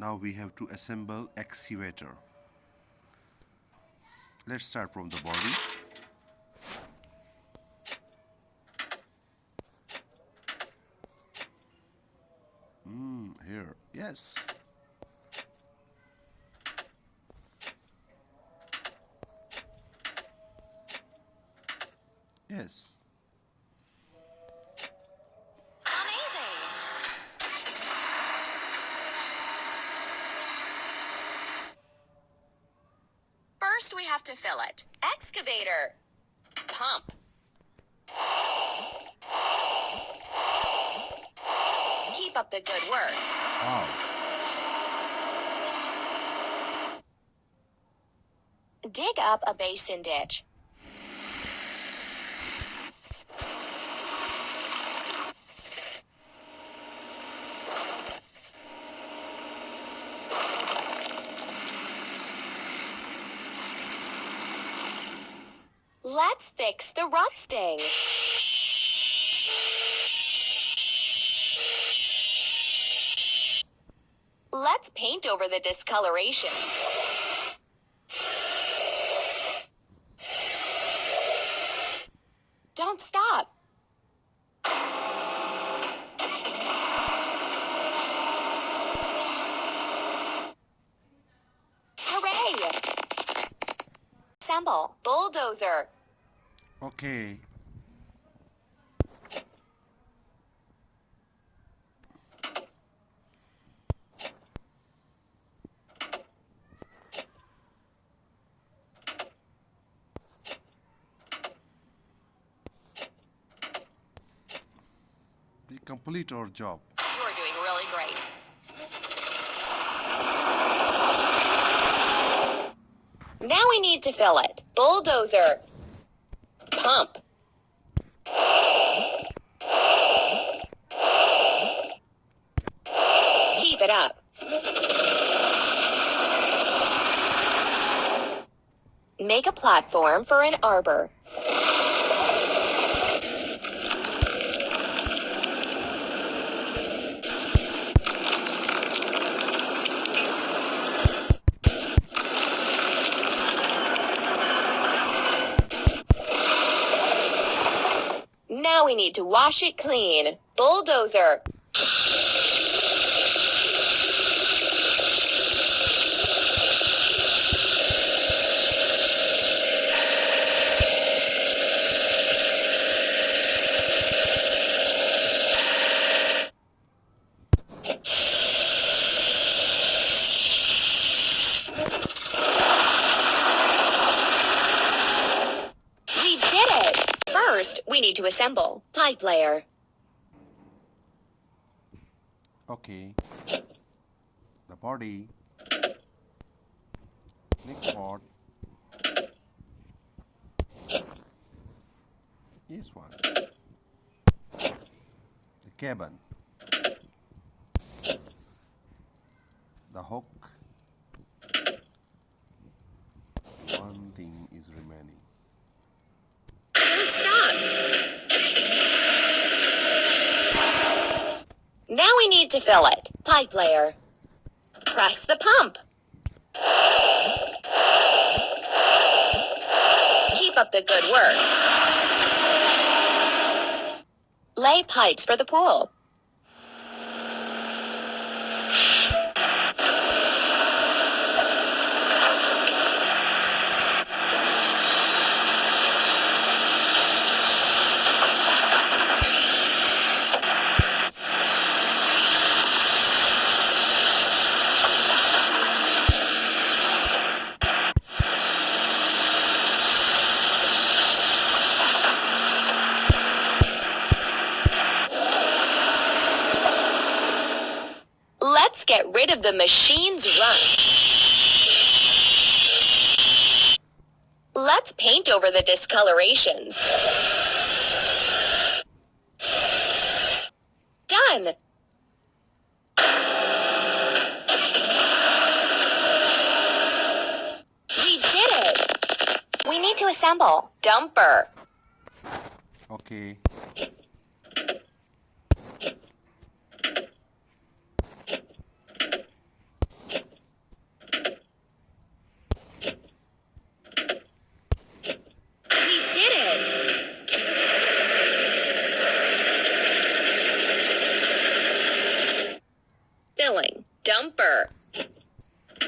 Now we have to assemble excavator. Let's start from the body. Here, yes. Yes. Amazing! First, we have to fill it. Excavator. Pump. Keep up the good work. Wow. Dig up a basin ditch. Let's fix the rusting. Let's paint over the discoloration. Don't stop. Hooray! Assemble. Bulldozer. Okay. We complete our job. You are doing really great. Now we need to fill it. Bulldozer. Pump. Keep it up. Make a platform for an arbor. Now we need to wash it clean. Bulldozer. We did it! First, we need to assemble pipe layer. Okay. The body. Next part. This one. The cabin. The hook. One thing is remaining. Don't stop. Now we need to fill it. Pipe layer. Press the pump. Keep up the good work. Lay pipes for the pool. Let's get rid of the machine's rust. Let's paint over the discolorations. Done! We did it! We need to assemble dumper. Okay. filling. Dumper.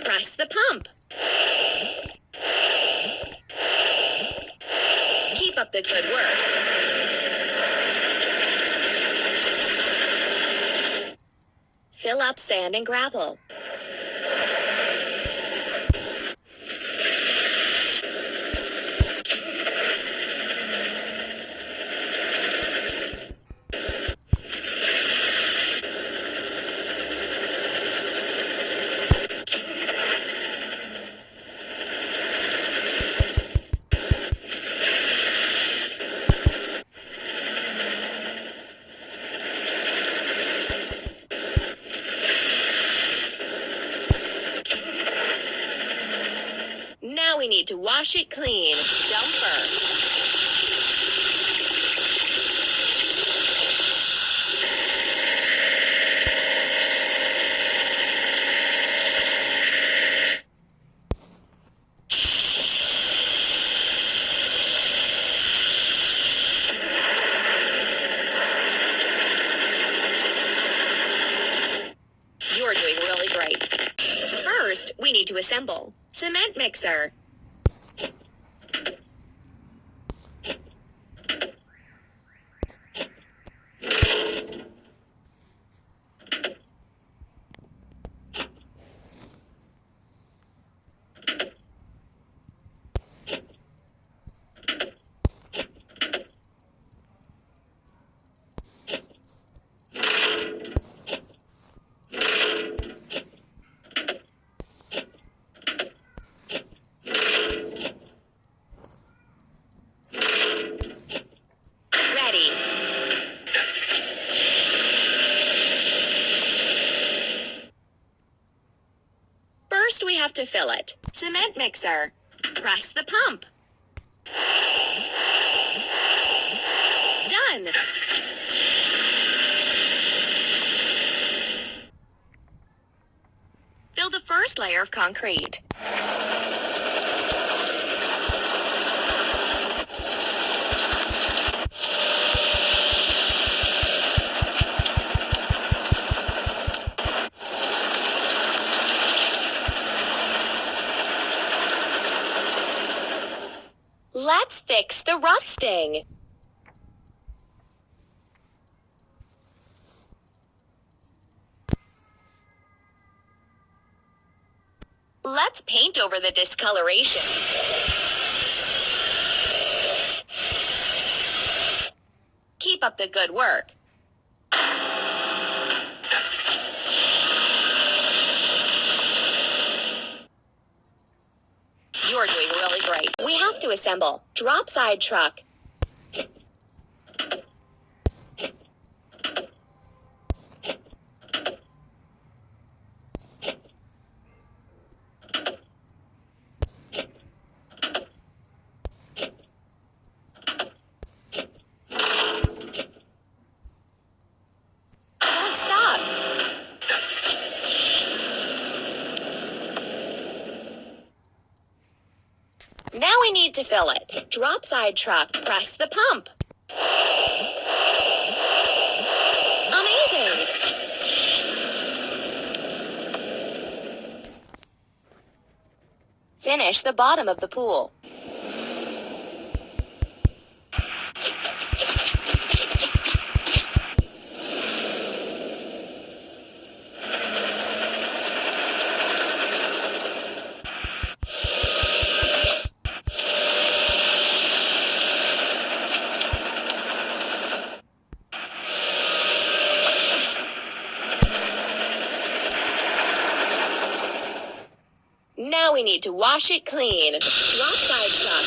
Press the pump. Keep up the good work. Fill up sand and gravel. Now we need to wash it clean. Dumper. You're doing really great. First, we need to assemble. Cement mixer. Ready. First, we have to fill it. Cement mixer. Press the pump. Done. Fill the first layer of concrete. Let's fix the rusting. Let's paint over the discoloration. Keep up the good work. You're doing really great. We have to assemble. Drop side truck. Don't stop. Now we need to fill it. Drop side truck. Press the pump. Amazing. Finish the bottom of the pool. Now we need to wash it clean. Drop side truck.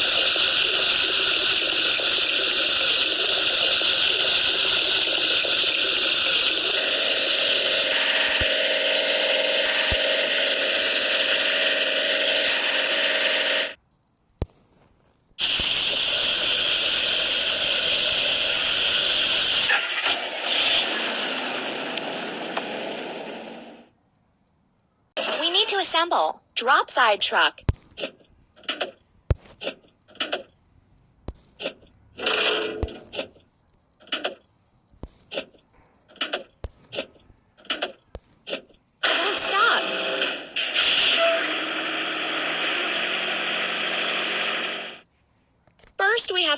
We need to assemble. Drop side truck.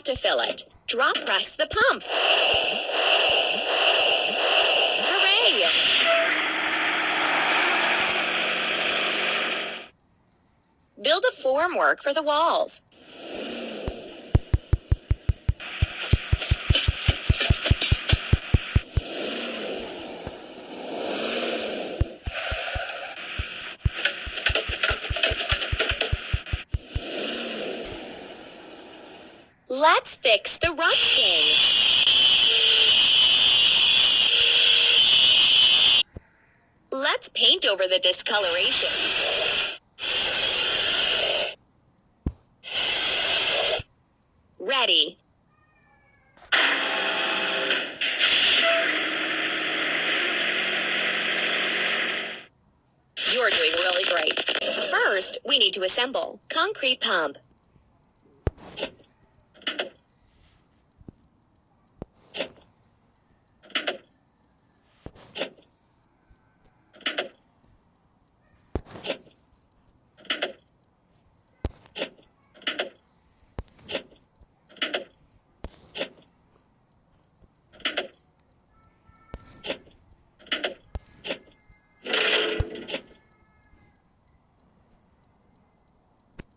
to fill it. Press the pump. Hooray! Build a formwork for the walls. Let's fix the rusting. Let's paint over the discoloration. Ready. You're doing really great. First, we need to assemble. Concrete pump.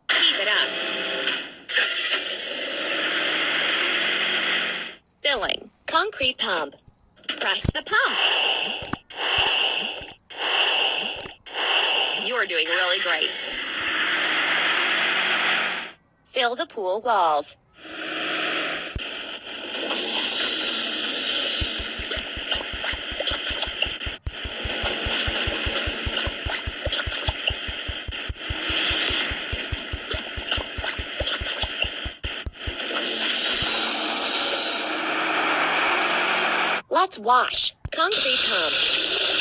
Keep it up. Filling. Concrete pump. Press the pump. You're doing really great. Fill the pool walls. Let's wash. Concrete pump.